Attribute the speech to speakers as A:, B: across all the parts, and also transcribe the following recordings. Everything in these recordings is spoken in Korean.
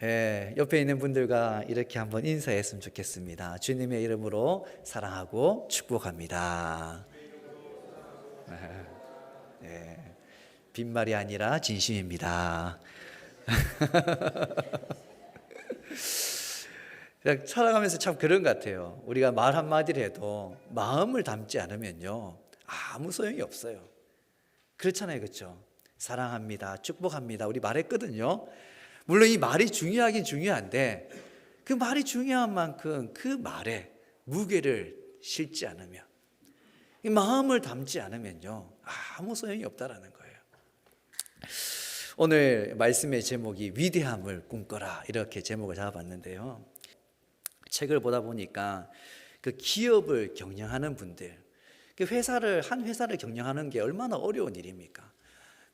A: 예, 옆에 있는 분들과 이렇게 한번 인사했으면 좋겠습니다. 주님의 이름으로 사랑하고 축복합니다. 예, 빈말이 아니라 진심입니다. 살아가면서 참 그런 것 같아요. 우리가 말 한마디를 해도 마음을 담지 않으면요, 아무 소용이 없어요. 그렇잖아요, 그렇죠? 사랑합니다, 축복합니다, 우리 말했거든요. 물론 이 말이 중요하긴 중요한데 그 말이 중요한 만큼 그 말에 무게를 실지 않으면, 이 마음을 담지 않으면요, 아무 소용이 없다라는 거예요. 오늘 말씀의 제목이 위대함을 꿈꿔라, 이렇게 제목을 잡아봤는데요. 책을 보다 보니까 그 기업을 경영하는 분들, 한 회사를 경영하는 게 얼마나 어려운 일입니까?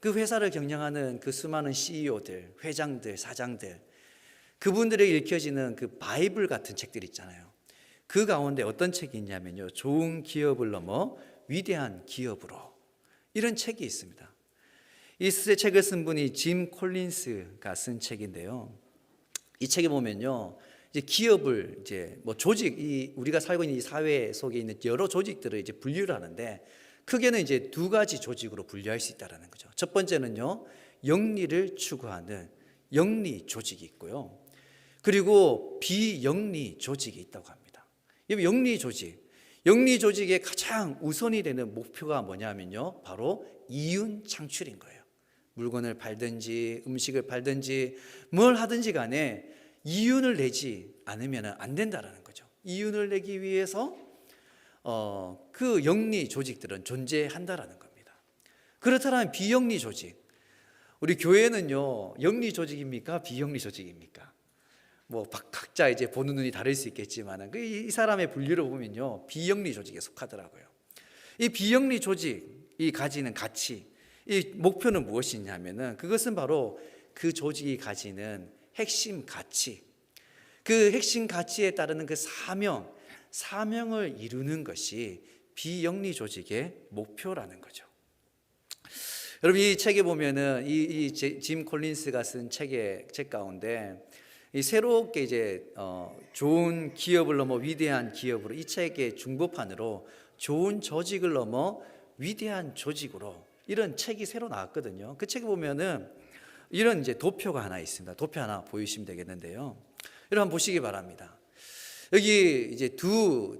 A: 그 회사를 경영하는 그 수많은 CEO들, 회장들, 사장들, 그분들에게 읽혀지는 그 바이블 같은 책들 있잖아요. 그 가운데 어떤 책이 있냐면요, 좋은 기업을 넘어 위대한 기업으로, 이런 책이 있습니다. 이 책을 쓴 분이 짐 콜린스가 쓴 책인데요. 이 책에 보면요, 이제 기업을 이제 뭐 우리가 살고 있는 이 사회 속에 있는 여러 조직들을 이제 분류를 하는데, 크게는 이제 두 가지 조직으로 분류할 수 있다라는 거죠. 첫 번째는요, 영리를 추구하는 영리 조직이 있고요. 그리고 비영리 조직이 있다고 합니다. 이 영리 조직의 가장 우선이 되는 목표가 뭐냐면요, 바로 이윤 창출인 거예요. 물건을 팔든지 음식을 팔든지 뭘 하든지 간에 이윤을 내지 않으면 안 된다라는 거죠. 이윤을 내기 위해서 그 영리 조직들은 존재한다라는 겁니다. 그렇다면 비영리 조직, 우리 교회는요, 영리 조직입니까? 비영리 조직입니까? 뭐 각자 이제 보는 눈이 다를 수 있겠지만 이 사람의 분류를 보면요, 비영리 조직에 속하더라고요. 이 비영리 조직이 가지는 가치, 이 목표는 무엇이냐면은, 그것은 바로 그 조직이 가지는 핵심 가치, 그 핵심 가치에 따르는 그 사명을 이루는 것이 비영리 조직의 목표라는 거죠. 여러분, 이 책에 보면은 짐 콜린스가 쓴 책 가운데 이 새롭게 이제 좋은 기업을 넘어 위대한 기업으로, 이 책의 중보판으로 좋은 조직을 넘어 위대한 조직으로, 이런 책이 새로 나왔거든요. 그 책에 보면은 이런 이제 도표가 하나 있습니다. 도표 하나 보이시면 되겠는데요. 여러분 한번 보시기 바랍니다. 여기 이제 두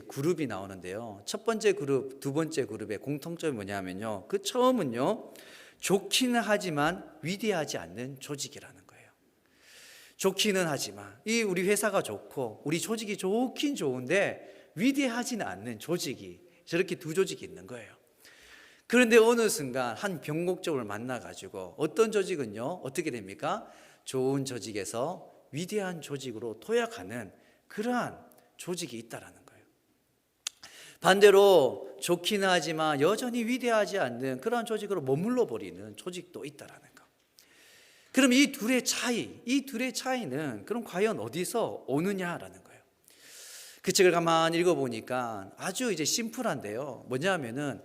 A: 그룹이 나오는데요. 첫 번째 그룹, 두 번째 그룹의 공통점이 뭐냐면요, 그 처음은요, 좋기는 하지만 위대하지 않는 조직이라는 거예요. 좋기는 하지만, 이 우리 회사가 좋고 우리 조직이 좋긴 좋은데 위대하지는 않는 조직이, 저렇게 두 조직이 있는 거예요. 그런데 어느 순간 한 병목적을 만나가지고 어떤 조직은요, 어떻게 됩니까? 좋은 조직에서 위대한 조직으로 도약하는 그러한 조직이 있다라는 거예요. 반대로 좋기는 하지만 여전히 위대하지 않는 그러한 조직으로 머물러 버리는 조직도 있다라는 거. 그럼 이 둘의 차이는 그럼 과연 어디서 오느냐라는 거예요. 그 책을 가만히 읽어보니까 아주 이제 심플한데요. 뭐냐면은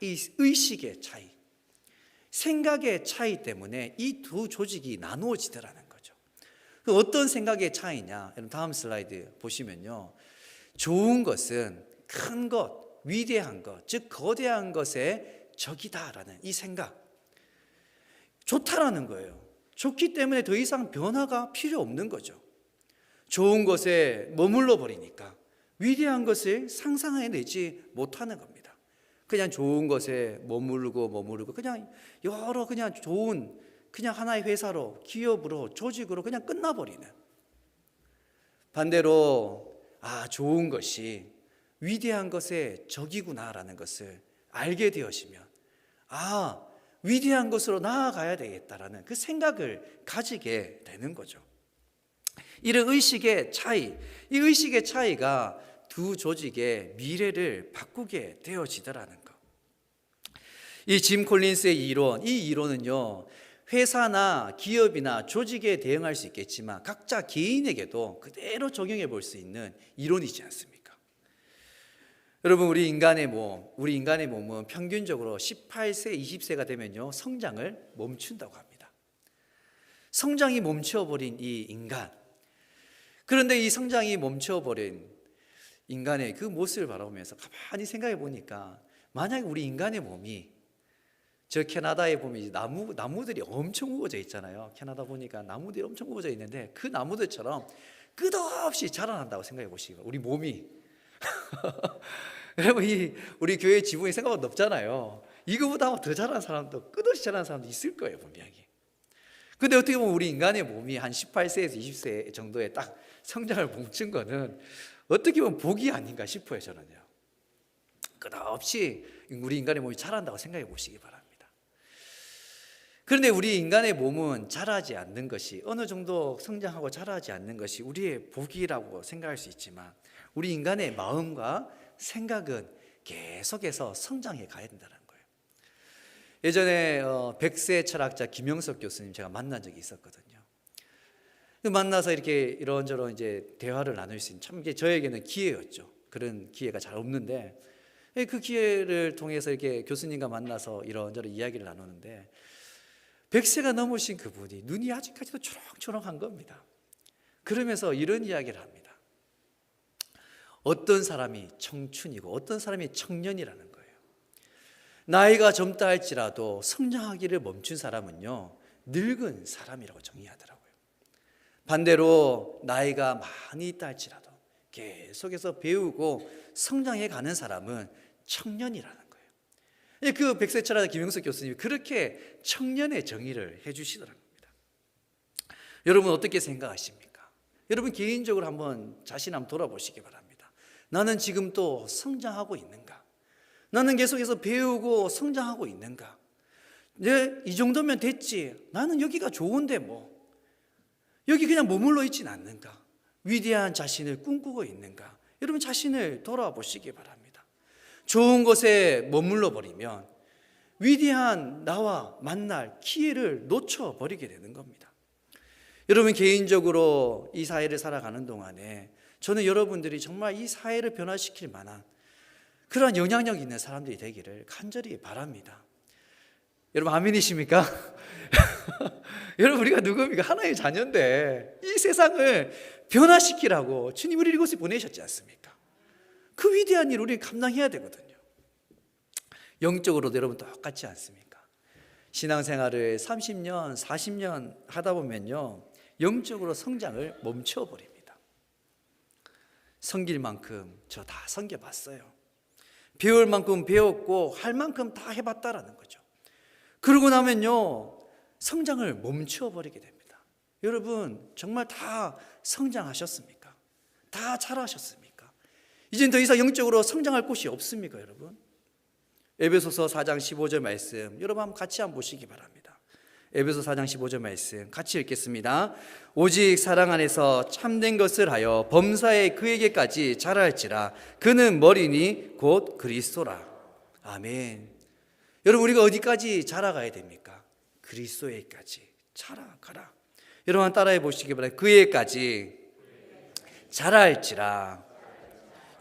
A: 이 의식의 차이, 생각의 차이 때문에 이 두 조직이 나누어지더라는 거죠. 그 어떤 생각의 차이냐? 여러분 다음 슬라이드 보시면요, 좋은 것은 큰 것, 위대한 것, 즉 거대한 것의 적이다라는 이 생각, 좋다라는 거예요. 좋기 때문에 더 이상 변화가 필요 없는 거죠. 좋은 것에 머물러 버리니까 위대한 것을 상상해내지 못하는 겁니다. 그냥 좋은 것에 머무르고 그냥 좋은 그냥 하나의 회사로, 기업으로, 조직으로 그냥 끝나버리는. 반대로 좋은 것이 위대한 것의 적이구나라는 것을 알게 되어지면 위대한 것으로 나아가야 되겠다라는 그 생각을 가지게 되는 거죠. 이런 의식의 차이, 이 의식의 차이가 두 조직의 미래를 바꾸게 되어지더라는 것. 이 짐 콜린스의 이 이론은요, 회사나 기업이나 조직에 대응할 수 있겠지만 각자 개인에게도 그대로 적용해 볼 수 있는 이론이지 않습니까? 여러분, 우리 인간의 몸은 평균적으로 18세, 20세가 되면요, 성장을 멈춘다고 합니다. 성장이 멈춰버린 이 인간. 그런데 이 성장이 멈춰버린 인간의 그 모습을 바라보면서 가만히 생각해 보니까, 만약에 우리 인간의 몸이, 저 캐나다에 보면 이제 나무들이 엄청 우거져 있잖아요. 캐나다 보니까 나무들이 엄청 우거져 있는데 그 나무들처럼 끝없이 자라난다고 생각해 보시기 바랍니다. 우리 몸이. 여러분, 우리 교회 지붕이 생각보다 높잖아요. 이거보다 더 자라는 사람도, 끝없이 자라는 사람도 있을 거예요, 분명히. 근데 어떻게 보면 우리 인간의 몸이 한 18세에서 20세 정도에 딱 성장을 멈춘 거는 어떻게 보면 복이 아닌가 싶어요, 저는요. 끝없이 우리 인간의 몸이 자란다고 생각해 보시기 바랍니다. 그런데 우리 인간의 몸은 자라지 않는 것이, 어느 정도 성장하고 자라지 않는 것이 우리의 복이라고 생각할 수 있지만, 우리 인간의 마음과 생각은 계속해서 성장해 가야 된다는 거예요. 예전에 백세 철학자 김영석 교수님 제가 만난 적이 있었거든요. 만나서 이렇게 이런저런 이제 대화를 나눌 수 있는, 참 이게 저에게는 기회였죠. 그런 기회가 잘 없는데 그 기회를 통해서 이렇게 교수님과 만나서 이런저런 이야기를 나누는데, 100세가 넘으신 그분이 눈이 아직까지도 초롱초롱한 겁니다. 그러면서 이런 이야기를 합니다. 어떤 사람이 청춘이고 어떤 사람이 청년이라는 거예요. 나이가 젊다 할지라도 성장하기를 멈춘 사람은요, 늙은 사람이라고 정의하더라고요. 반대로 나이가 많이 있다 할지라도 계속해서 배우고 성장해 가는 사람은 청년이라는 거예요. 그 백세철학 김영석 교수님이 그렇게 청년의 정의를 해주시더랍니다. 여러분 어떻게 생각하십니까? 여러분 개인적으로 한번 자신 한번 돌아보시기 바랍니다. 나는 지금 또 성장하고 있는가? 나는 계속해서 배우고 성장하고 있는가? 이 정도면 됐지. 나는 여기가 좋은데 뭐. 여기 그냥 머물러 있진 않는가? 위대한 자신을 꿈꾸고 있는가? 여러분 자신을 돌아보시기 바랍니다. 좋은 곳에 머물러 버리면 위대한 나와 만날 기회를 놓쳐버리게 되는 겁니다. 여러분 개인적으로 이 사회를 살아가는 동안에 저는 여러분들이 정말 이 사회를 변화시킬 만한 그러한 영향력 있는 사람들이 되기를 간절히 바랍니다. 여러분 아멘이십니까? 여러분 우리가 누굽니까? 하나님의 자녀인데 이 세상을 변화시키라고 주님 우리를 이곳에 보내셨지 않습니까? 그 위대한 일을 우리 감당해야 되거든요. 영적으로도 여러분 똑같지 않습니까? 신앙생활을 30년, 40년 하다 보면요, 영적으로 성장을 멈춰버립니다. 섬길 만큼 저 다 섬겨봤어요. 배울 만큼 배웠고 할 만큼 다 해봤다라는 거죠. 그러고 나면요, 성장을 멈춰버리게 됩니다. 여러분 정말 다 성장하셨습니까? 다 자라셨습니까? 이젠 더 이상 영적으로 성장할 곳이 없습니까, 여러분? 에베소서 4장 15절 말씀 여러분 한번 같이 한번 보시기 바랍니다. 에베소 4장 15절 말씀 같이 읽겠습니다. 오직 사랑 안에서 참된 것을 하여 범사에 그에게까지 자랄지라. 그는 머리니 곧 그리스도라. 아멘. 여러분 우리가 어디까지 자라가야 됩니까? 그리스도에까지 자라가라. 여러분 따라해 보시기 바랍니다. 그에까지 자랄지라.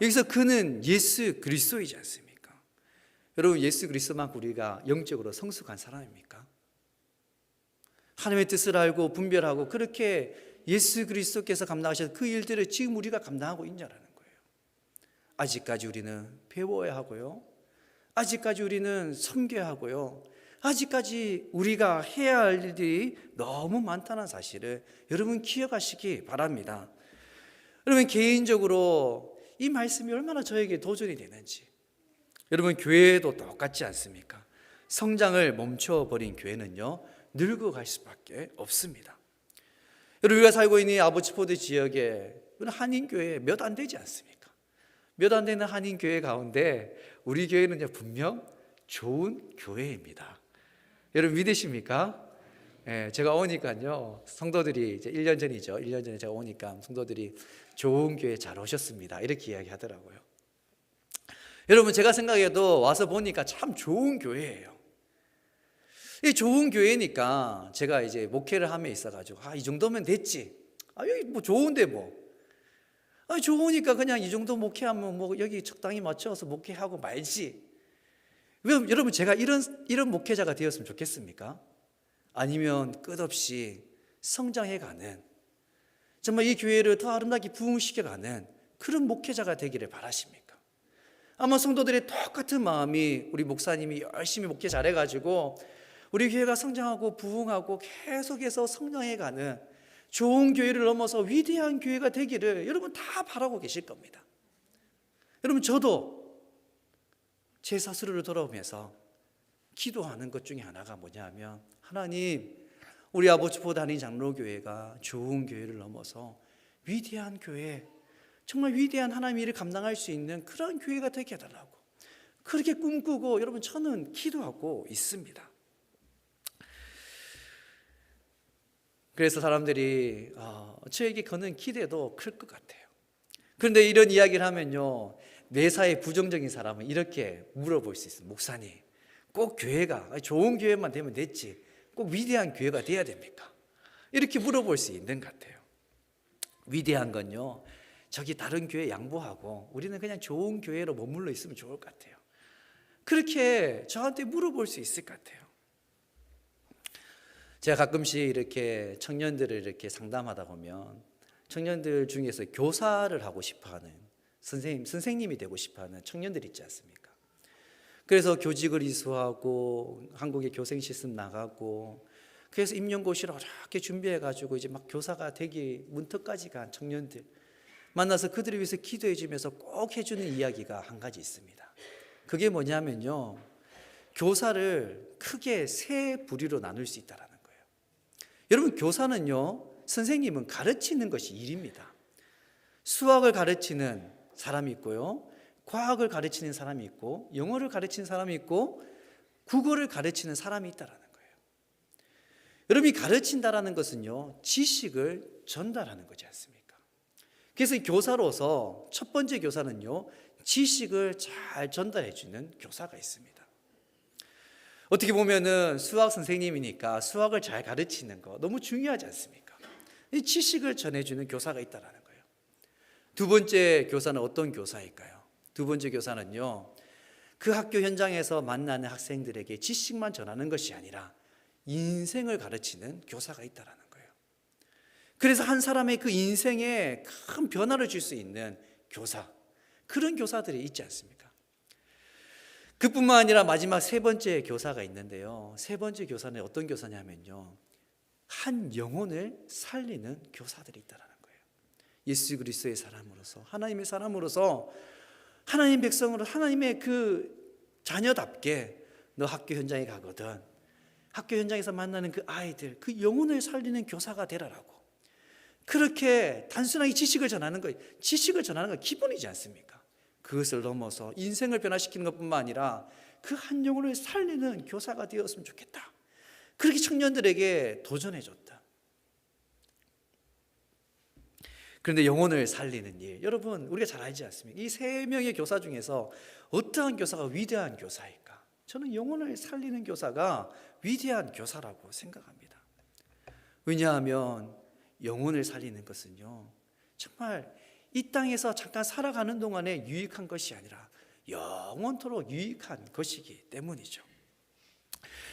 A: 여기서 그는 예수 그리스도이지 않습니까? 여러분 예수 그리스도만큼 우리가 영적으로 성숙한 사람입니까? 하나님의 뜻을 알고 분별하고 그렇게 예수 그리스도께서 감당하신 그 일들을 지금 우리가 감당하고 있냐라는 거예요. 아직까지 우리는 배워야 하고요, 아직까지 우리는 섬겨야 하고요, 아직까지 우리가 해야 할 일들이 너무 많다는 사실을 여러분 기억하시기 바랍니다. 여러분 개인적으로 이 말씀이 얼마나 저에게 도전이 되는지, 여러분 교회도 똑같지 않습니까? 성장을 멈춰버린 교회는요 늙어갈 수밖에 없습니다. 여러분 우리가 살고 있는 아보츠포드 지역에 한인교회 몇 안 되지 않습니까? 몇 안 되는 한인교회 가운데 우리 교회는 분명 좋은 교회입니다. 여러분 믿으십니까? 예, 제가 오니까요 성도들이 이제 1년 전이죠. 1년 전에 제가 오니까 성도들이 좋은 교회 잘 오셨습니다 이렇게 이야기하더라고요. 여러분 제가 생각해도 와서 보니까 참 좋은 교회예요. 이 좋은 교회니까 제가 이제 목회를 함에 있어가지고 이 정도면 됐지. 여기 뭐 좋은데 뭐. 좋으니까 그냥 이 정도 목회하면 뭐 여기 적당히 맞춰서 목회하고 말지. 왜 여러분 제가 이런 목회자가 되었으면 좋겠습니까? 아니면 끝없이 성장해가는, 정말 이 교회를 더 아름답게 부흥시켜가는 그런 목회자가 되기를 바라십니까? 아마 성도들의 똑같은 마음이 우리 목사님이 열심히 목회 잘해가지고 우리 교회가 성장하고 부흥하고 계속해서 성장해가는 좋은 교회를 넘어서 위대한 교회가 되기를 여러분 다 바라고 계실 겁니다. 여러분, 저도 제 스스로를 돌아보면서 기도하는 것 중에 하나가 뭐냐면, 하나님, 우리 아버지보 단위 장로교회가 좋은 교회를 넘어서 위대한 교회, 정말 위대한 하나님의 일을 감당할 수 있는 그런 교회가 되게 해달라고 그렇게 꿈꾸고 여러분 저는 기도하고 있습니다. 그래서 사람들이 저에게 거는 기대도 클 것 같아요. 그런데 이런 이야기를 하면요, 매사에 부정적인 사람은 이렇게 물어볼 수 있어요. 목사님, 꼭 교회가 좋은 교회만 되면 됐지 꼭 위대한 교회가 돼야 됩니까? 이렇게 물어볼 수 있는 것 같아요. 위대한 건요, 저기 다른 교회 양보하고 우리는 그냥 좋은 교회로 머물러 있으면 좋을 것 같아요. 그렇게 저한테 물어볼 수 있을 것 같아요. 제가 가끔씩 이렇게 청년들을 이렇게 상담하다 보면 청년들 중에서 교사를 하고 싶어하는 선생님이 되고 싶어하는 청년들 있지 않습니까? 그래서 교직을 이수하고 한국의 교생 시스템 나가고 그래서 임용고시를 어렵게 준비해가지고 이제 막 교사가 되기 문턱까지 간 청년들 만나서 그들을 위해서 기도해 주면서 꼭 해주는 이야기가 한 가지 있습니다. 그게 뭐냐면요, 교사를 크게 세 부류로 나눌 수 있다는 거예요. 여러분, 교사는요, 선생님은 가르치는 것이 일입니다. 수학을 가르치는 사람이 있고요, 과학을 가르치는 사람이 있고, 영어를 가르치는 사람이 있고, 국어를 가르치는 사람이 있다는 거예요. 여러분이 가르친다라는 것은요, 지식을 전달하는 거지 않습니까? 그래서 교사로서 첫 번째 교사는요, 지식을 잘 전달해 주는 교사가 있습니다. 어떻게 보면은 수학 선생님이니까 수학을 잘 가르치는 거 너무 중요하지 않습니까? 이 지식을 전해주는 교사가 있다는 거예요. 두 번째 교사는 어떤 교사일까요? 두 번째 교사는요, 그 학교 현장에서 만나는 학생들에게 지식만 전하는 것이 아니라 인생을 가르치는 교사가 있다는 거예요. 그래서 한 사람의 그 인생에 큰 변화를 줄 수 있는 교사, 그런 교사들이 있지 않습니까? 그뿐만 아니라 마지막 세 번째 교사가 있는데요, 세 번째 교사는 어떤 교사냐면요, 한 영혼을 살리는 교사들이 있다는 거예요. 예수 그리스도의 사람으로서, 하나님의 사람으로서, 하나님 백성으로, 하나님의 그 자녀답게 너 학교 현장에 가거든 학교 현장에서 만나는 그 아이들, 그 영혼을 살리는 교사가 되라라고, 그렇게 단순하게 지식을 전하는 거예요. 지식을 전하는 건 기본이지 않습니까? 그것을 넘어서 인생을 변화시키는 것뿐만 아니라 그 한 영혼을 살리는 교사가 되었으면 좋겠다, 그렇게 청년들에게 도전해줬다. 그런데 영혼을 살리는 일, 여러분 우리가 잘 알지 않습니까? 이 세 명의 교사 중에서 어떠한 교사가 위대한 교사일까? 저는 영혼을 살리는 교사가 위대한 교사라고 생각합니다. 왜냐하면 영혼을 살리는 것은요, 정말 이 땅에서 잠깐 살아가는 동안에 유익한 것이 아니라 영원토록 유익한 것이기 때문이죠.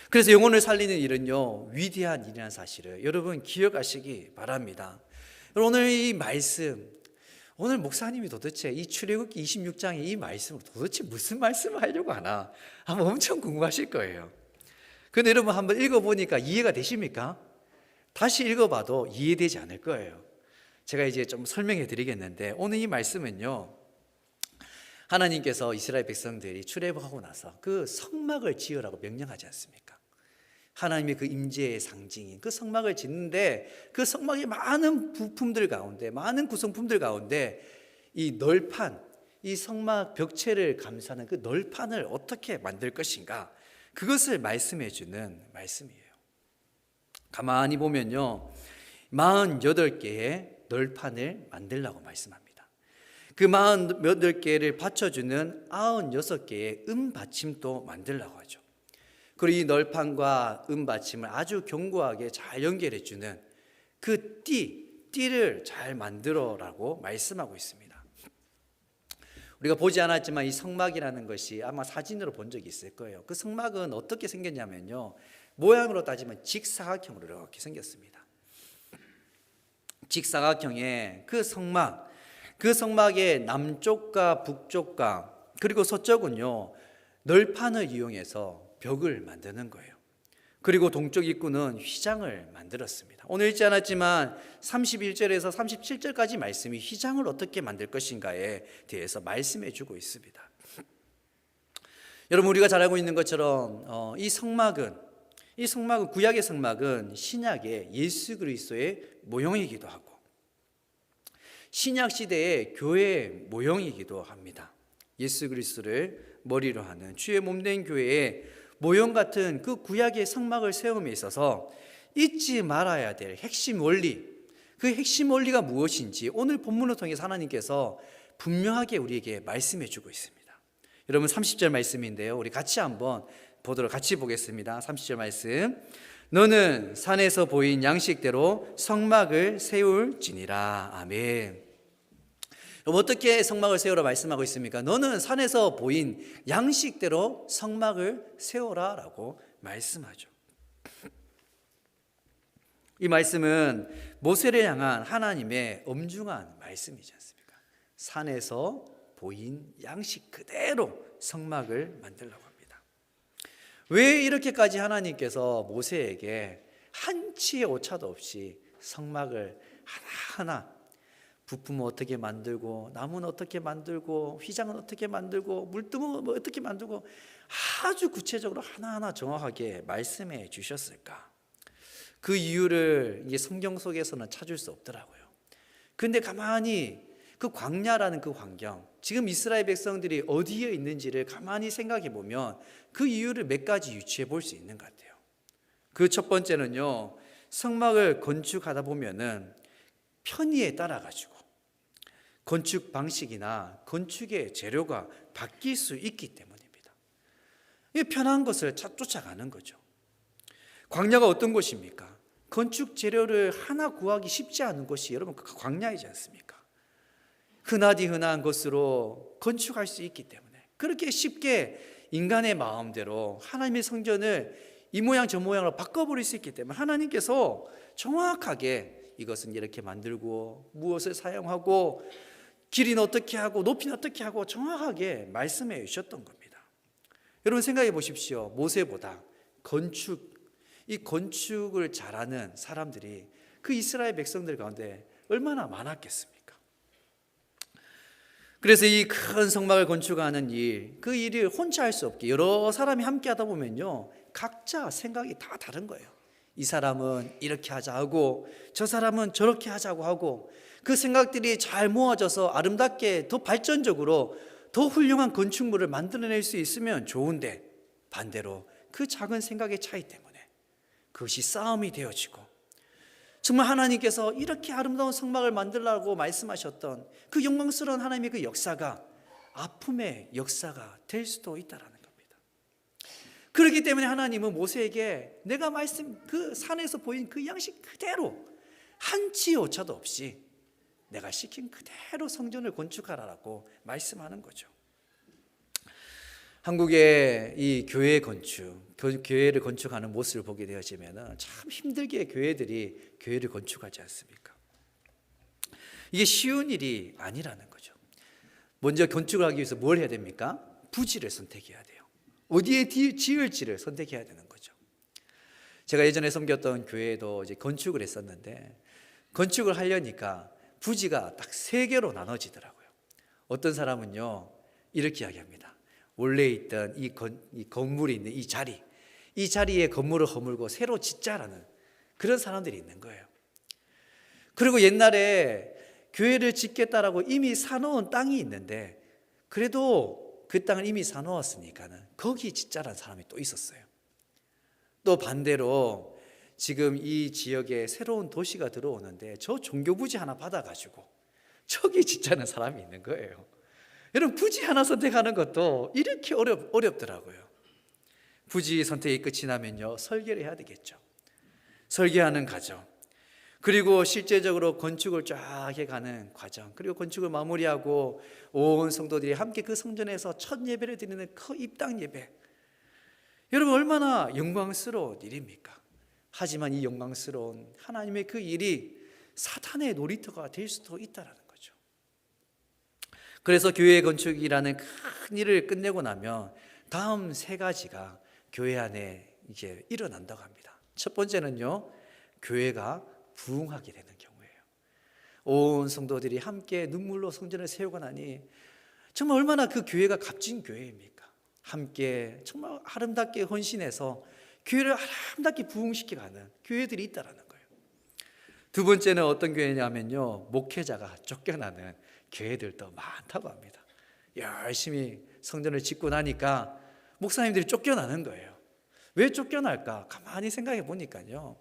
A: 그래서 영혼을 살리는 일은요, 위대한 일이라는 사실을 여러분 기억하시기 바랍니다. 오늘 이 말씀, 오늘 목사님이 도대체 이 출애굽기 26장의 이 말씀으로 도대체 무슨 말씀을 하려고 하나 아마 엄청 궁금하실 거예요. 그런데 여러분 한번 읽어보니까 이해가 되십니까? 다시 읽어봐도 이해되지 않을 거예요. 제가 이제 좀 설명해 드리겠는데, 오늘 이 말씀은요, 하나님께서 이스라엘 백성들이 출애굽하고 나서 그 성막을 지으라고 명령하지 않습니까? 하나님의 그 임재의 상징인 그 성막을 짓는데, 그 성막의 많은 부품들 가운데, 많은 구성품들 가운데 이 널판, 이 성막 벽체를 감싸는 그 널판을 어떻게 만들 것인가, 그것을 말씀해 주는 말씀이에요. 가만히 보면요, 48개의 널판을 만들라고 말씀합니다. 그 48개를 받쳐주는 96개의 음받침도 만들라고 하죠. 그리고 이 널판과 음받침을 아주 견고하게 잘 연결해주는 그 띠를 잘 만들어라고 말씀하고 있습니다. 우리가 보지 않았지만 이 성막이라는 것이 아마 사진으로 본 적이 있을 거예요. 그 성막은 어떻게 생겼냐면요, 모양으로 따지면 직사각형으로 이렇게 생겼습니다. 직사각형의 그 성막, 그 성막의 남쪽과 북쪽과 그리고 서쪽은요 널판을 이용해서 벽을 만드는 거예요. 그리고 동쪽 입구는 휘장을 만들었습니다. 오늘 읽지 않았지만 31절에서 37절까지 말씀이 휘장을 어떻게 만들 것인가에 대해서 말씀해 주고 있습니다. 여러분, 우리가 잘 알고 있는 것처럼 이 성막은 구약의 성막은 신약의 예수 그리스도의 모형이기도 하고 신약 시대의 교회의 모형이기도 합니다. 예수 그리스도를 머리로 하는 주의 몸된 교회의 모형 같은 그 구약의 성막을 세움에 있어서 잊지 말아야 될 핵심 원리, 그 핵심 원리가 무엇인지 오늘 본문을 통해서 하나님께서 분명하게 우리에게 말씀해 주고 있습니다. 여러분, 30절 말씀인데요, 우리 같이 한번 같이 보겠습니다. 30절 말씀. 너는 산에서 보인 양식대로 성막을 세울지니라. 아멘. 어떻게 성막을 세우라 말씀하고 있습니까? 너는 산에서 보인 양식대로 성막을 세우라 라고 말씀하죠. 이 말씀은 모세를 향한 하나님의 엄중한 말씀이지 않습니까? 산에서 보인 양식 그대로 성막을 만들라고 합니다. 왜 이렇게까지 하나님께서 모세에게 한치의 오차도 없이 성막을 하나하나 부품은 어떻게 만들고 나무는 어떻게 만들고 휘장은 어떻게 만들고 물두멍은 어떻게 만들고 아주 구체적으로 하나하나 정확하게 말씀해 주셨을까? 그 이유를 이게 성경 속에서는 찾을 수 없더라고요. 그런데 가만히 그 광야라는 그 환경, 지금 이스라엘 백성들이 어디에 있는지를 가만히 생각해 보면 그 이유를 몇 가지 유추해 볼 수 있는 것 같아요. 그 첫 번째는요, 성막을 건축하다 보면은 편의에 따라 가지고 건축 방식이나 건축의 재료가 바뀔 수 있기 때문입니다. 이 편한 것을 쫓아가는 거죠. 광야가 어떤 곳입니까? 건축 재료를 하나 구하기 쉽지 않은 곳이 여러분 광야이지 않습니까? 흔하디 흔한 것으로 건축할 수 있기 때문에 그렇게 쉽게 인간의 마음대로 하나님의 성전을 이 모양 저 모양으로 바꿔버릴 수 있기 때문에 하나님께서 정확하게 이것은 이렇게 만들고 무엇을 사용하고 길이는 어떻게 하고 높이는 어떻게 하고 정확하게 말씀해 주셨던 겁니다. 여러분 생각해 보십시오. 모세보다 이 건축을 잘하는 사람들이 그 이스라엘 백성들 가운데 얼마나 많았겠습니까? 그래서 이 큰 성막을 건축하는 그 일을 혼자 할 수 없게 여러 사람이 함께 하다 보면요, 각자 생각이 다 다른 거예요. 이 사람은 이렇게 하자 하고 저 사람은 저렇게 하자고 하고 그 생각들이 잘 모아져서 아름답게 더 발전적으로 더 훌륭한 건축물을 만들어낼 수 있으면 좋은데 반대로 그 작은 생각의 차이 때문에 그것이 싸움이 되어지고 정말 하나님께서 이렇게 아름다운 성막을 만들라고 말씀하셨던 그 영광스러운 하나님의 그 역사가 아픔의 역사가 될 수도 있다라는 겁니다. 그렇기 때문에 하나님은 모세에게 내가 그 산에서 보인 그 양식 그대로 한치 오차도 없이 내가 시킨 그대로 성전을 건축하라고 말씀하는 거죠. 한국의 이 교회 교회를 건축하는 모습을 보게 되어지면 참 힘들게 교회들이 교회를 건축하지 않습니까? 이게 쉬운 일이 아니라는 거죠. 먼저 건축을 하기 위해서 뭘 해야 됩니까? 부지를 선택해야 돼요. 어디에 지을지를 선택해야 되는 거죠. 제가 예전에 섬겼던 교회에도 이제 건축을 했었는데 건축을 하려니까 부지가 딱 3개로 나눠지더라고요. 어떤 사람은요 이렇게 이야기합니다. 원래 있던 이 건물이 있는 이 자리에 건물을 허물고 새로 짓자라는 그런 사람들이 있는 거예요. 그리고 옛날에 교회를 짓겠다라고 이미 사놓은 땅이 있는데 그래도 그 땅을 이미 사놓았으니까는 거기 짓자라는 사람이 또 있었어요. 또 반대로 지금 이 지역에 새로운 도시가 들어오는데 저 종교 부지 하나 받아가지고 저기 짓자는 사람이 있는 거예요. 여러분 부지 하나 선택하는 것도 이렇게 어렵더라고요. 부지 선택이 끝이 나면요 설계를 해야 되겠죠. 설계하는 과정, 그리고 실제적으로 건축을 쫙 해가는 과정, 그리고 건축을 마무리하고 온 성도들이 함께 그 성전에서 첫 예배를 드리는 그 입당 예배, 여러분 얼마나 영광스러운 일입니까? 하지만 이 영광스러운 하나님의 그 일이 사탄의 놀이터가 될 수도 있다라는 거죠. 그래서 교회 건축이라는 큰 일을 끝내고 나면 다음 세 가지가 교회 안에 이제 일어난다고 합니다. 첫 번째는요, 교회가 부흥하게 되는 경우예요. 온 성도들이 함께 눈물로 성전을 세우고 나니 정말 얼마나 그 교회가 값진 교회입니까? 함께 정말 아름답게 헌신해서 교회를 아름답게 부흥시켜가는 교회들이 있다라는 거예요. 두 번째는 어떤 교회냐면요, 목회자가 쫓겨나는 교회들도 많다고 합니다. 열심히 성전을 짓고 나니까 목사님들이 쫓겨나는 거예요. 왜 쫓겨날까? 가만히 생각해 보니까요,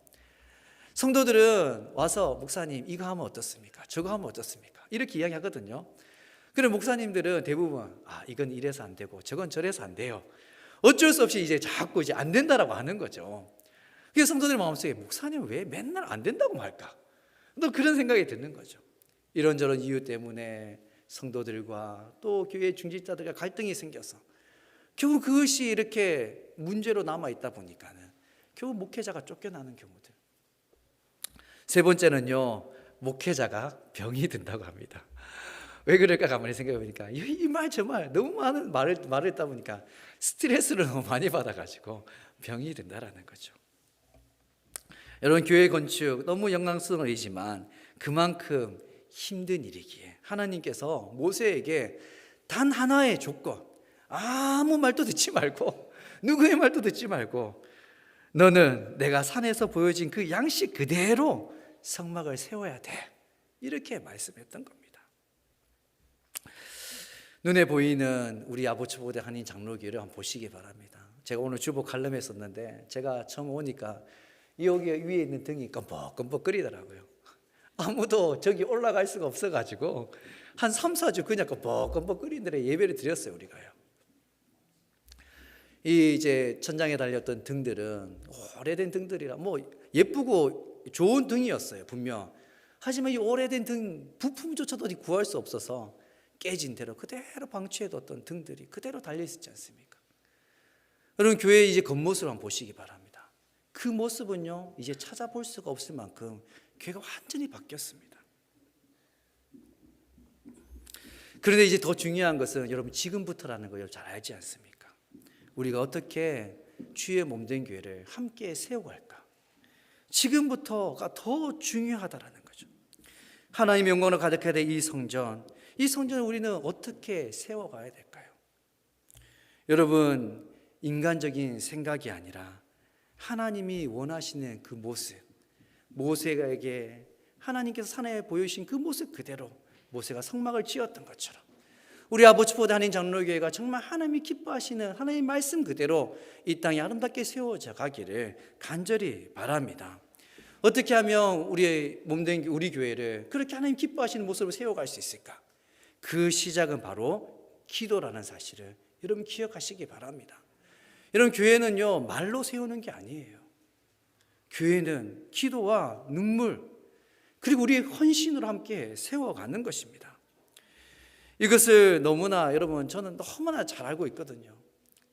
A: 성도들은 와서 목사님 이거 하면 어떻습니까? 저거 하면 어떻습니까? 이렇게 이야기하거든요. 그래 목사님들은 대부분 이건 이래서 안 되고 저건 저래서 안 돼요. 어쩔 수 없이 이제 자꾸 이제 안 된다라고 하는 거죠. 그래서 성도들 마음속에 목사님 왜 맨날 안 된다고 말까? 또 그런 생각이 드는 거죠. 이런저런 이유 때문에 성도들과 또 교회 중직자들과 갈등이 생겨서 결국 그것이 이렇게 문제로 남아 있다 보니까는 결국 목회자가 쫓겨나는 경우들. 세 번째는요, 목회자가 병이 든다고 합니다. 왜 그럴까 가만히 생각해 보니까 이 말 저 말 너무 많은 말을 했다 보니까 스트레스를 너무 많이 받아가지고 병이 든다라는 거죠. 여러분, 교회 건축 너무 영광스러운 일이지만 그만큼 힘든 일이기에 하나님께서 모세에게 단 하나의 조건, 아무 말도 듣지 말고 누구의 말도 듣지 말고 너는 내가 산에서 보여진 그 양식 그대로 성막을 세워야 돼, 이렇게 말씀했던 겁니다. 눈에 보이는 우리 아보초보대 한인 장로교회를 한번 보시기 바랍니다. 제가 오늘 주보 칼럼에 썼는데 제가 처음 오니까 여기 위에 있는 등이 껌뻑껌뻑 끓이더라고요. 아무도 저기 올라갈 수가 없어가지고 한 3, 4주 그냥 껌뻑껌뻑 끓인 데에 예배를 드렸어요, 우리가요. 이 이제 천장에 달렸던 등들은 오래된 등들이라 뭐 예쁘고 좋은 등이었어요, 분명. 하지만 이 오래된 등 부품조차도 어디 구할 수 없어서 깨진 대로 그대로 방치해뒀던 등들이 그대로 달려있지 않습니까? 여러분, 교회의 이제 겉모습을 한번 보시기 바랍니다. 그 모습은요, 이제 찾아볼 수가 없을 만큼 교회가 완전히 바뀌었습니다. 그런데 이제 더 중요한 것은 여러분, 지금부터라는 거 여러분 잘 알지 않습니까? 우리가 어떻게 주의 몸된 교회를 함께 세워갈까? 지금부터가 더 중요하다라는 거죠. 하나님의 영광을 가득해야 될 이 성전을 우리는 어떻게 세워가야 될까요? 여러분, 인간적인 생각이 아니라 하나님이 원하시는 그 모습, 모세에게 하나님께서 산에 보여주신 그 모습 그대로 모세가 성막을 지었던 것처럼 우리 아보초보대 한인 장로교회가 정말 하나님이 기뻐하시는 하나님의 말씀 그대로 이 땅에 아름답게 세워져 가기를 간절히 바랍니다. 어떻게 하면 우리의 몸된 우리 교회를 그렇게 하나님 기뻐하시는 모습으로 세워갈 수 있을까? 그 시작은 바로 기도라는 사실을 여러분 기억하시기 바랍니다. 여러분, 교회는요 말로 세우는 게 아니에요. 교회는 기도와 눈물 그리고 우리의 헌신으로 함께 세워가는 것입니다. 이것을 너무나 여러분 저는 너무나 잘 알고 있거든요.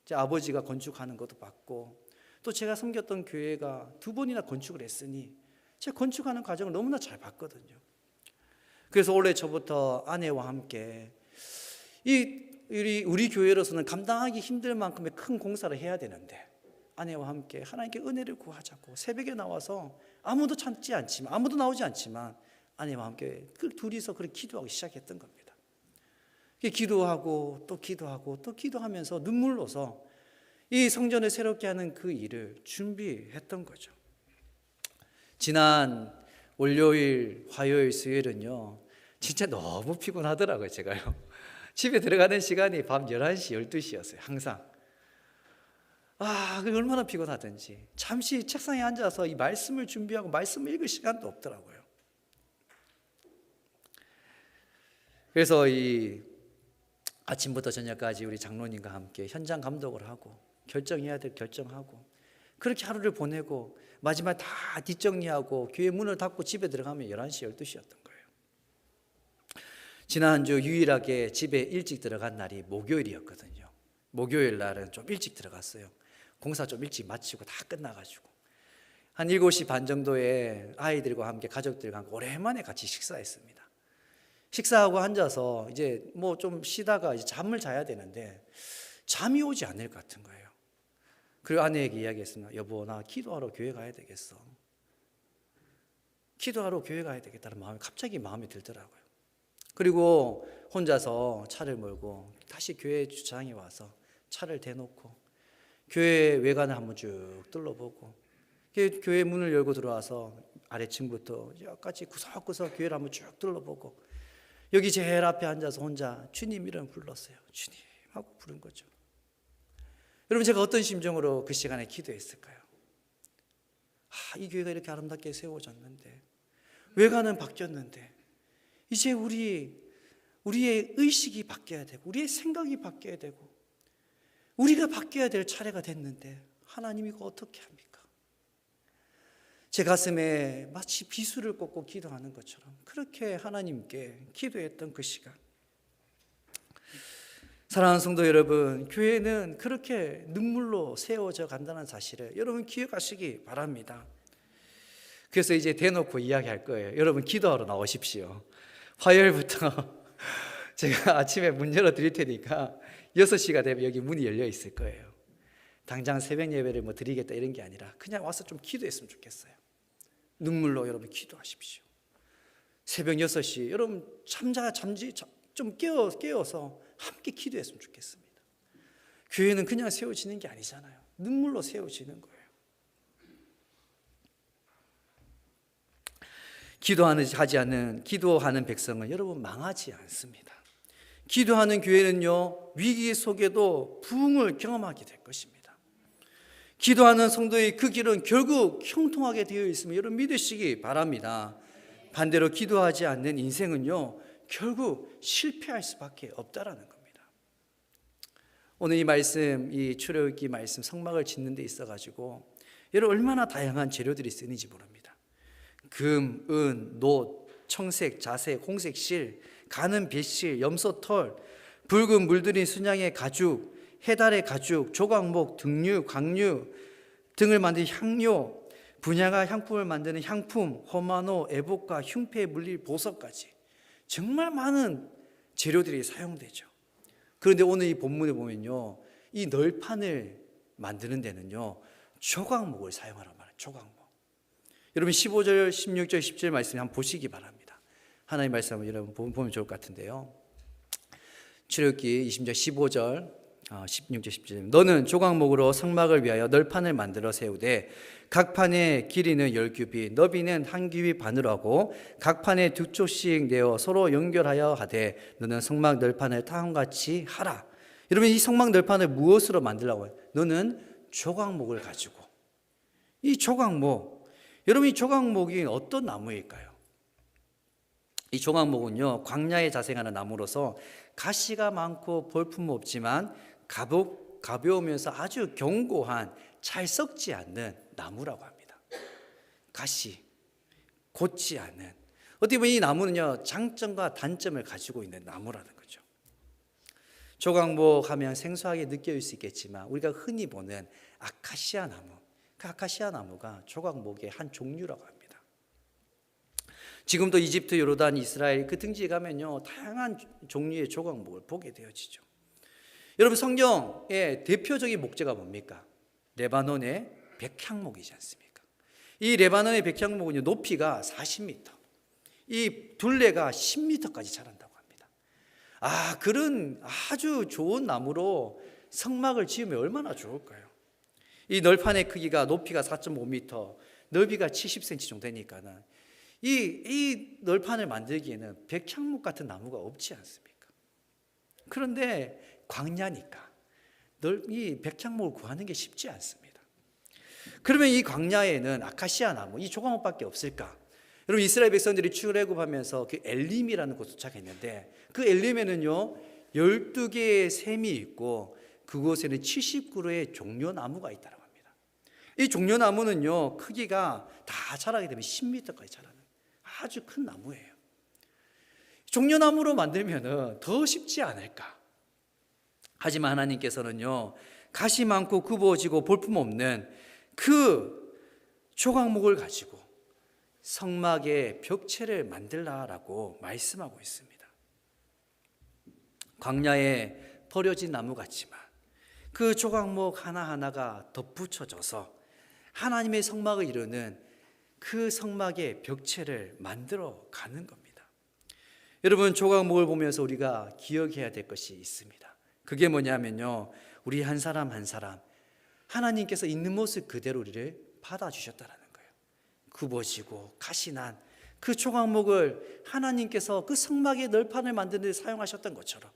A: 제 아버지가 건축하는 것도 봤고 또 제가 섬겼던 교회가 2번이나 건축을 했으니 제가 건축하는 과정을 너무나 잘 봤거든요. 그래서 원래 저부터 아내와 함께 우리 교회로서는 감당하기 힘들 만큼의 큰 공사를 해야 되는데 아내와 함께 하나님께 은혜를 구하자고 새벽에 나와서 아무도 나오지 않지만 아내와 함께 그 둘이서 그렇게 기도하기 시작했던 겁니다. 기도하고 또 기도하고 또 기도하면서 눈물로서 이 성전을 새롭게 하는 그 일을 준비했던 거죠. 지난 월요일, 화요일, 수요일은요 진짜 너무 피곤하더라고요. 제가요 집에 들어가는 시간이 밤 11시, 12시였어요. 항상 그게 얼마나 피곤하든지 잠시 책상에 앉아서 이 말씀을 준비하고 말씀을 읽을 시간도 없더라고요. 그래서 이 아침부터 저녁까지 우리 장로님과 함께 현장 감독을 하고 결정해야 될 결정하고 그렇게 하루를 보내고 마지막 다 뒷정리하고 교회 문을 닫고 집에 들어가면 11시, 12시였던 거예요. 지난주 유일하게 집에 일찍 들어간 날이 목요일이었거든요. 목요일 날은 좀 일찍 들어갔어요. 공사 좀 일찍 마치고 다 끝나가지고 한 7시 반 정도에 아이들과 함께 가족들과 함께 오랜만에 같이 식사했습니다. 식사하고 앉아서 이제 뭐 좀 쉬다가 이제 잠을 자야 되는데 잠이 오지 않을 것 같은 거예요. 그리고 아내에게 이야기했습니다. 여보, 나 기도하러 교회 가야 되겠어. 기도하러 교회 가야 되겠다는 마음이 갑자기 마음에 들더라고요. 그리고 혼자서 차를 몰고 다시 교회 주차장에 와서 차를 대놓고 교회 외관을 한번 쭉 둘러보고 교회 문을 열고 들어와서 아래층부터 여기까지 구석구석 교회를 한번 쭉 둘러보고 여기 제일 앞에 앉아서 혼자 주님 이름 불렀어요. 주님 하고 부른 거죠. 여러분, 제가 어떤 심정으로 그 시간에 기도했을까요? 이 교회가 이렇게 아름답게 세워졌는데, 외관은 바뀌었는데, 이제 우리의 의식이 바뀌어야 되고 우리의 생각이 바뀌어야 되고 우리가 바뀌어야 될 차례가 됐는데 하나님 이거 어떻게 합니까? 제 가슴에 마치 비수를 꽂고 기도하는 것처럼 그렇게 하나님께 기도했던 그 시간. 사랑하는 성도 여러분, 교회는 그렇게 눈물로 세워져 간다는 사실을 여러분 기억하시기 바랍니다. 그래서 이제 대놓고 이야기할 거예요. 여러분 기도하러 나오십시오. 화요일부터 제가 아침에 문 열어드릴 테니까 6시가 되면 여기 문이 열려 있을 거예요. 당장 새벽 예배를 뭐 드리겠다 이런 게 아니라 그냥 와서 좀 기도했으면 좋겠어요. 눈물로 여러분 기도하십시오. 새벽 6시 여러분 잠지 좀 깨어서 함께 기도했으면 좋겠습니다. 교회는 그냥 세워지는 게 아니잖아요. 눈물로 세워지는 거예요. 기도하는 백성은 여러분 망하지 않습니다. 기도하는 교회는요, 위기 속에도 부흥을 경험하게 될 것입니다. 기도하는 성도의 그 길은 결국 형통하게 되어 있음을 여러분 믿으시기 바랍니다. 반대로 기도하지 않는 인생은요, 결국 실패할 수밖에 없다라는 겁니다. 오늘 이 말씀, 이 출애굽기 말씀 성막을 짓는 데 있어가지고 여러분 얼마나 다양한 재료들이 쓰는지 모릅니다. 금, 은, 놋, 청색, 자색, 홍색 실, 가는 빗실, 염소 털, 붉은 물들인 순양의 가죽, 해달의 가죽, 조각목, 등류, 광류 등을 만든 향료, 분야가 향품을 만드는 향품, 호마노, 애복과 흉패에 물릴 보석까지 정말 많은 재료들이 사용되죠. 그런데 오늘 이 본문에 보면요, 이 널판을 만드는 데는요 조각목을 사용하란 말이에요. 조각목. 여러분 15절, 16절, 17절 말씀 한번 보시기 바랍니다. 하나님 말씀 한번 여러분 보면 좋을 것 같은데요. 출애굽기 20절 15절 16절 17절 너는 조각목으로 성막을 위하여 널판을 만들어 세우되 각 판의 길이는 10규빗 너비는 한 규빗 반으로 하고 각 판에 2쪽씩 내어 서로 연결하여 하되 너는 성막 널판을 다음같이 하라. 여러분 이 성막 널판을 무엇으로 만들라고 해요? 너는 조각목을 가지고. 이 조각목, 여러분 이 조각목이 어떤 나무일까요? 이 조각목은요 광야에 자생하는 나무로서 가시가 많고 볼품 없지만 가벼우면서 아주 견고한 잘 썩지 않는 나무라고 합니다. 가시, 곧지 않는. 어떻게 보면 이 나무는요 장점과 단점을 가지고 있는 나무라는 거죠. 조각목 하면 생소하게 느껴질 수 있겠지만 우리가 흔히 보는 아카시아 나무, 그 아카시아 나무가 조각목의 한 종류라고 합니다. 지금도 이집트, 요르단, 이스라엘 그 등지에 가면요 다양한 종류의 조각목을 보게 되어지죠. 여러분 성경의 대표적인 목재가 뭡니까? 레바논의 백향목이지 않습니까? 이 레바논의 백향목은 높이가 40m, 이 둘레가 10m까지 자란다고 합니다. 그런 아주 좋은 나무로 성막을 지으면 얼마나 좋을까요? 이 널판의 크기가 높이가 4.5m, 넓이가 70cm 정도 되니까는 이 널판을 만들기에는 백향목 같은 나무가 없지 않습니까? 그런데 광야니까 이 백향목을 구하는 게 쉽지 않습니다. 그러면 이 광야에는 아카시아 나무, 이 조각목밖에 없을까? 여러분 이스라엘 백성들이 출애굽하면서 그 엘림이라는 곳에 도착했는데 그 엘림에는요 12개의 샘이 있고 그곳에는 70그루의 종려나무가 있다고 합니다. 이 종려나무는요 크기가 다 자라게 되면 10m까지 자라는 아주 큰 나무예요. 종려나무로 만들면 더 쉽지 않을까? 하지만 하나님께서는요 가시 많고 굽어지고 볼품 없는 그 조각목을 가지고 성막의 벽체를 만들라라고 말씀하고 있습니다. 광야에 버려진 나무 같지만 그 조각목 하나하나가 덧붙여져서 하나님의 성막을 이루는 그 성막의 벽체를 만들어 가는 겁니다. 여러분, 조각목을 보면서 우리가 기억해야 될 것이 있습니다. 그게 뭐냐면요, 우리 한 사람 한 사람 하나님께서 있는 모습 그대로 우리를 받아주셨다는 거예요. 굽어지고 가시 난 그 조각목을 하나님께서 그 성막의 널판을 만드는 데 사용하셨던 것처럼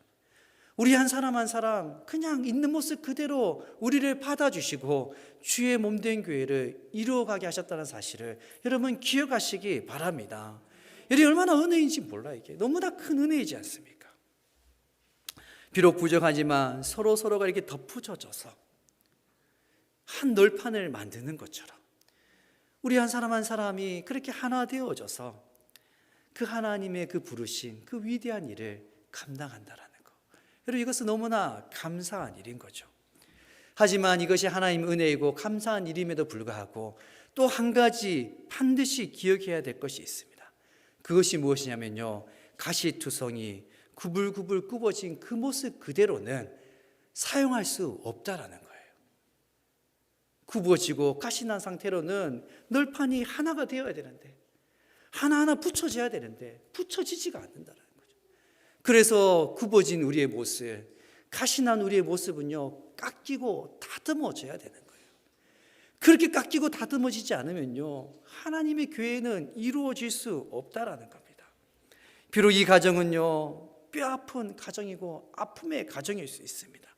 A: 우리 한 사람 한 사람 그냥 있는 모습 그대로 우리를 받아주시고 주의 몸된 교회를 이루어가게 하셨다는 사실을 여러분 기억하시기 바랍니다. 이게 얼마나 은혜인지 몰라. 이게 너무나 큰 은혜이지 않습니까? 비록 부족하지만 서로가 이렇게 덧붙여져서 한 널판을 만드는 것처럼 우리 한 사람 한 사람이 그렇게 하나 되어져서 그 하나님의 그 부르신 그 위대한 일을 감당한다라는 것. 여러분, 이것은 너무나 감사한 일인 거죠. 하지만 이것이 하나님의 은혜이고 감사한 일임에도 불구하고 또 한 가지 반드시 기억해야 될 것이 있습니다. 그것이 무엇이냐면요, 가시투성이 구불구불 굽어진 그 모습 그대로는 사용할 수 없다라는 거예요. 굽어지고 가시난 상태로는 널판이 하나가 되어야 되는데, 하나하나 붙여져야 되는데 붙여지지가 않는다는 거죠. 그래서 굽어진 우리의 모습, 가시난 우리의 모습은요, 깎이고 다듬어져야 되는 거예요. 그렇게 깎이고 다듬어지지 않으면요, 하나님의 교회는 이루어질 수 없다라는 겁니다. 비록 이 가정은요, 뼈아픈 가정이고 아픔의 가정일 수 있습니다.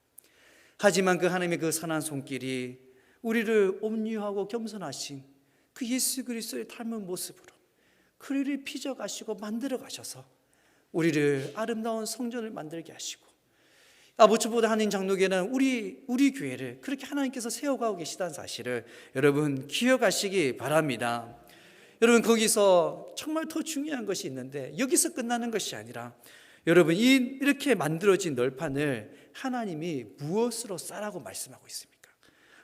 A: 하지만 그 하나님의 그 선한 손길이 우리를 온유하고 겸손하신 그 예수 그리스도의 닮은 모습으로 그리를 빚어가시고 만들어 가셔서 우리를 아름다운 성전을 만들게 하시고, 아버지보다 하나님 장로교회는 우리 교회를 그렇게 하나님께서 세워가고 계시다는 사실을 여러분 기억하시기 바랍니다. 여러분, 거기서 정말 더 중요한 것이 있는데 여기서 끝나는 것이 아니라 여러분, 이렇게 만들어진 널판을 하나님이 무엇으로 싸라고 말씀하고 있습니까?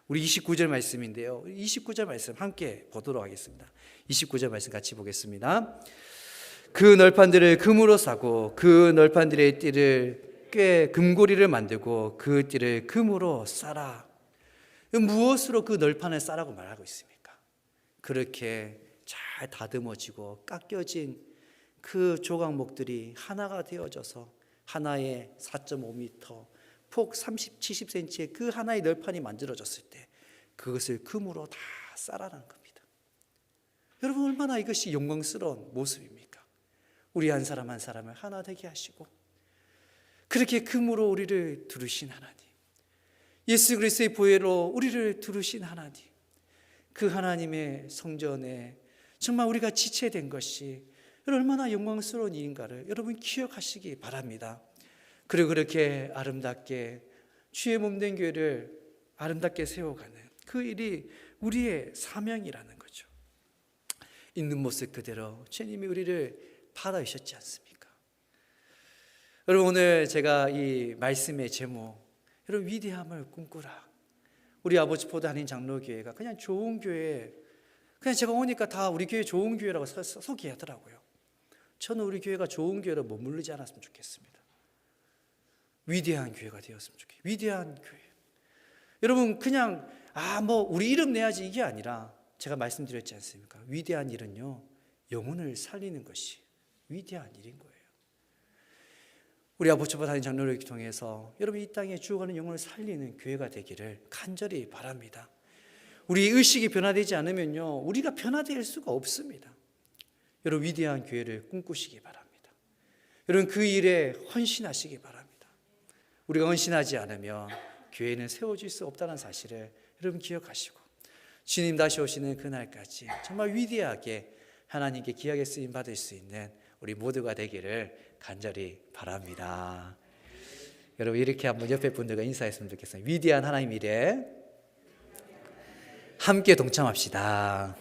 A: 우리 29절 말씀인데요, 29절 말씀 함께 보도록 하겠습니다. 29절 말씀 같이 보겠습니다. 그 널판들을 금으로 싸고 그 널판들의 띠를 꽤 금고리를 만들고 그 띠를 금으로 싸라. 무엇으로 그 널판을 싸라고 말하고 있습니까? 그렇게 잘 다듬어지고 깎여진 그 조각목들이 하나가 되어져서 하나에 4.5m, 폭 30, 70cm의 그 하나의 널판이 만들어졌을 때 그것을 금으로 다 싸라는 겁니다. 여러분, 얼마나 이것이 영광스러운 모습입니까? 우리 한 사람 한 사람을 하나 되게 하시고 그렇게 금으로 우리를 두르신 하나님, 예수 그리스도의 보혈로 우리를 두르신 하나님, 그 하나님의 성전에 정말 우리가 지체된 것이 얼마나 영광스러운 일인가를 여러분 기억하시기 바랍니다. 그리고 그렇게 아름답게 주의 몸된 교회를 아름답게 세워가는 그 일이 우리의 사명이라는 거죠. 있는 모습 그대로 주님이 우리를 받아주셨지 않습니까? 여러분, 오늘 제가 이 말씀의 제목, 여러분 위대함을 꿈꾸라. 우리 아버지 포도 한인 장로교회가 그냥 좋은 교회, 그냥 제가 오니까 다 우리 교회 좋은 교회라고 소개하더라고요. 저는 우리 교회가 좋은 교회로 머무르지 않았으면 좋겠습니다. 위대한 교회가 되었으면 좋겠어요. 위대한 교회. 여러분, 그냥 우리 이름 내야지 이게 아니라 제가 말씀드렸지 않습니까? 위대한 일은요, 영혼을 살리는 것이 위대한 일인 거예요. 우리 아버지보다 하나님 장로를 통해서 여러분 이 땅에 죽어가는 영혼을 살리는 교회가 되기를 간절히 바랍니다. 우리 의식이 변화되지 않으면요, 우리가 변화될 수가 없습니다. 여러분, 위대한 교회를 꿈꾸시기 바랍니다. 여러분, 그 일에 헌신하시기 바랍니다. 우리가 헌신하지 않으면 교회는 세워질 수 없다는 사실을 여러분 기억하시고 주님 다시 오시는 그날까지 정말 위대하게 하나님께 귀하게 쓰임 받을 수 있는 우리 모두가 되기를 간절히 바랍니다. 여러분, 이렇게 한번 옆에 분들과 인사했으면 좋겠습니다. 위대한 하나님 일에 함께 동참합시다.